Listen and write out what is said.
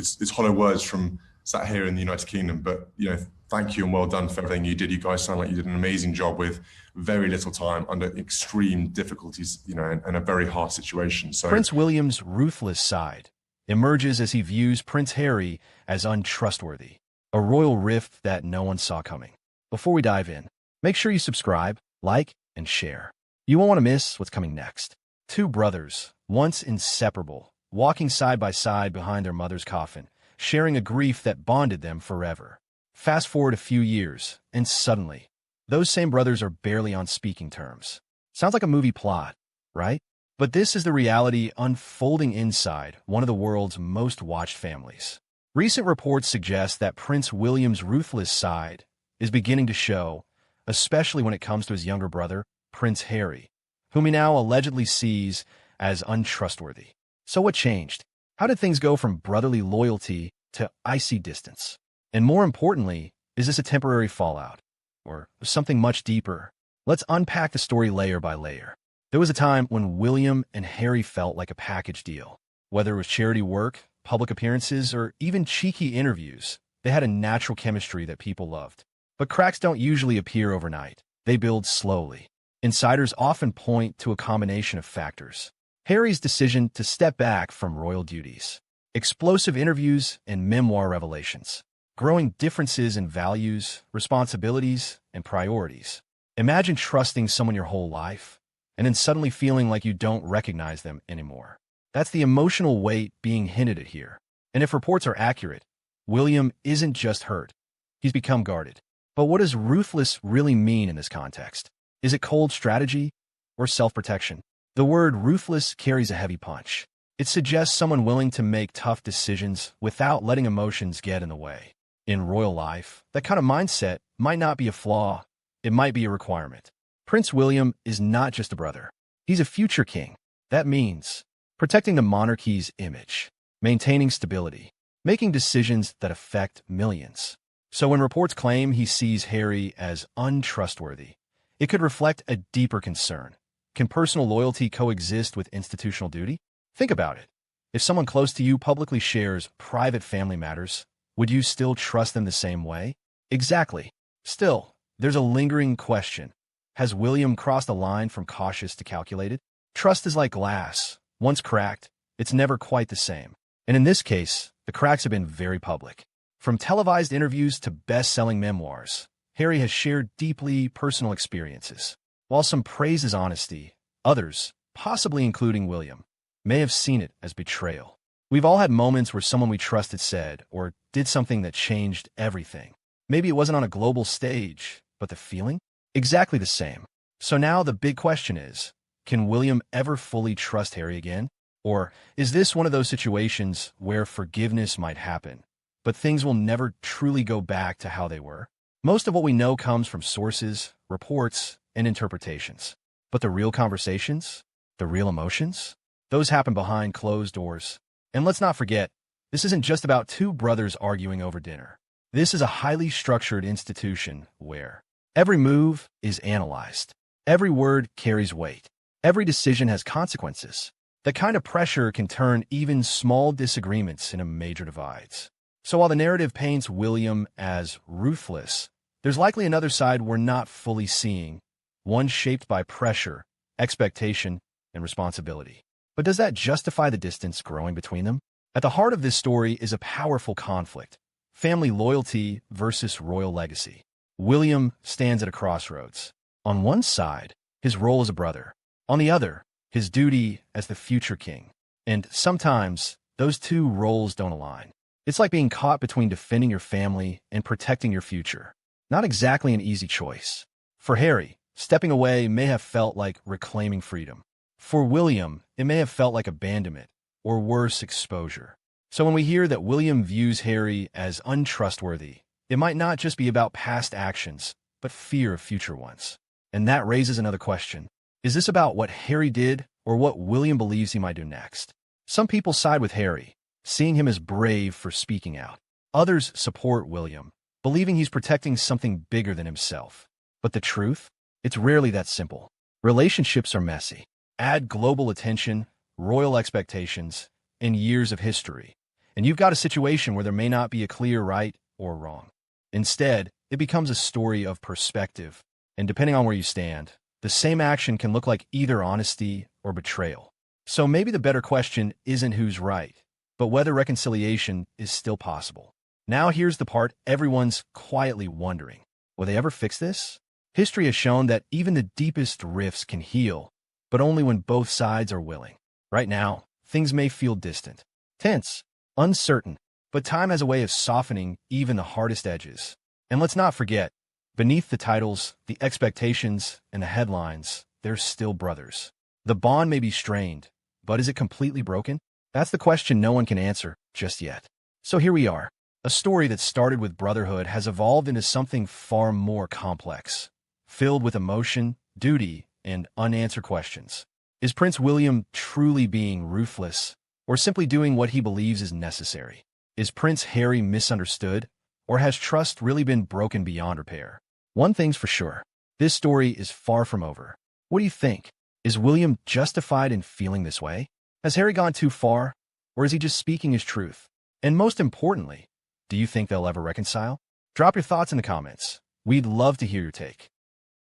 It's hollow words from sat here in the United Kingdom, but thank you and well done for everything you did. You guys sound like you did an amazing job with very little time under extreme difficulties, and a very hard situation. So Prince William's ruthless side emerges as he views Prince Harry as untrustworthy, a royal rift that no one saw coming. Before we dive in, make sure you subscribe, like, and share. You won't want to miss what's coming next. Two brothers, once inseparable, walking side by side behind their mother's coffin, sharing a grief that bonded them forever. Fast forward a few years, and suddenly, those same brothers are barely on speaking terms. Sounds like a movie plot, right? But this is the reality unfolding inside one of the world's most watched families. Recent reports suggest that Prince William's ruthless side is beginning to show, especially when it comes to his younger brother, Prince Harry, whom he now allegedly sees as untrustworthy. So what changed? How did things go from brotherly loyalty to icy distance? And more importantly, is this a temporary fallout? Or something much deeper? Let's unpack the story layer by layer. There was a time when William and Harry felt like a package deal. Whether it was charity work, public appearances, or even cheeky interviews, they had a natural chemistry that people loved. But cracks don't usually appear overnight. They build slowly. Insiders often point to a combination of factors. Harry's decision to step back from royal duties, explosive interviews and memoir revelations, growing differences in values, responsibilities, and priorities. Imagine trusting someone your whole life, and then suddenly feeling like you don't recognize them anymore. That's the emotional weight being hinted at here. And if reports are accurate, William isn't just hurt. He's become guarded. But what does ruthless really mean in this context? Is it cold strategy or self-protection? The word ruthless carries a heavy punch. It suggests someone willing to make tough decisions without letting emotions get in the way. In royal life, that kind of mindset might not be a flaw. It might be a requirement. Prince William is not just a brother. He's a future king. That means protecting the monarchy's image, maintaining stability, making decisions that affect millions. So when reports claim he sees Harry as untrustworthy, it could reflect a deeper concern. Can personal loyalty coexist with institutional duty? Think about it. If someone close to you publicly shares private family matters, would you still trust them the same way? Exactly. Still, there's a lingering question. Has William crossed a line from cautious to calculated? Trust is like glass. Once cracked, it's never quite the same. And in this case, the cracks have been very public. From televised interviews to best-selling memoirs, Harry has shared deeply personal experiences. While some praise his honesty, others, possibly including William, may have seen it as betrayal. We've all had moments where someone we trusted said or did something that changed everything. Maybe it wasn't on a global stage, but the feeling? Exactly the same. So now the big question is, can William ever fully trust Harry again? Or is this one of those situations where forgiveness might happen, but things will never truly go back to how they were? Most of what we know comes from sources, reports, and interpretations. But the real conversations, the real emotions, those happen behind closed doors. And let's not forget, this isn't just about two brothers arguing over dinner. This is a highly structured institution where every move is analyzed. Every word carries weight. Every decision has consequences. The kind of pressure can turn even small disagreements into major divides. So while the narrative paints William as ruthless, there's likely another side we're not fully seeing, one shaped by pressure, expectation, and responsibility. But does that justify the distance growing between them? At the heart of this story is a powerful conflict: family loyalty versus royal legacy. William stands at a crossroads. On one side, his role as a brother. On the other, his duty as the future king. And sometimes, those two roles don't align. It's like being caught between defending your family and protecting your future. Not exactly an easy choice. For Harry, stepping away may have felt like reclaiming freedom. For William, it may have felt like abandonment, or worse, exposure. So when we hear that William views Harry as untrustworthy, it might not just be about past actions, but fear of future ones. And that raises another question. Is this about what Harry did or what William believes he might do next? Some people side with Harry, seeing him as brave for speaking out. Others support William, believing he's protecting something bigger than himself. But the truth? It's rarely that simple. Relationships are messy. Add global attention, royal expectations, and years of history, and you've got a situation where there may not be a clear right or wrong. Instead, it becomes a story of perspective, and depending on where you stand, the same action can look like either honesty or betrayal. So maybe the better question isn't who's right, but whether reconciliation is still possible. Now here's the part everyone's quietly wondering. Will they ever fix this? History has shown that even the deepest rifts can heal, but only when both sides are willing. Right now, things may feel distant, tense, uncertain, but time has a way of softening even the hardest edges. And let's not forget, beneath the titles, the expectations, and the headlines, they're still brothers. The bond may be strained, but is it completely broken? That's the question no one can answer just yet. So here we are. A story that started with brotherhood has evolved into something far more complex, filled with emotion, duty, and unanswered questions. Is Prince William truly being ruthless, or simply doing what he believes is necessary? Is Prince Harry misunderstood, or has trust really been broken beyond repair? One thing's for sure, this story is far from over. What do you think? Is William justified in feeling this way? Has Harry gone too far, or is he just speaking his truth? And most importantly, do you think they'll ever reconcile? Drop your thoughts in the comments. We'd love to hear your take.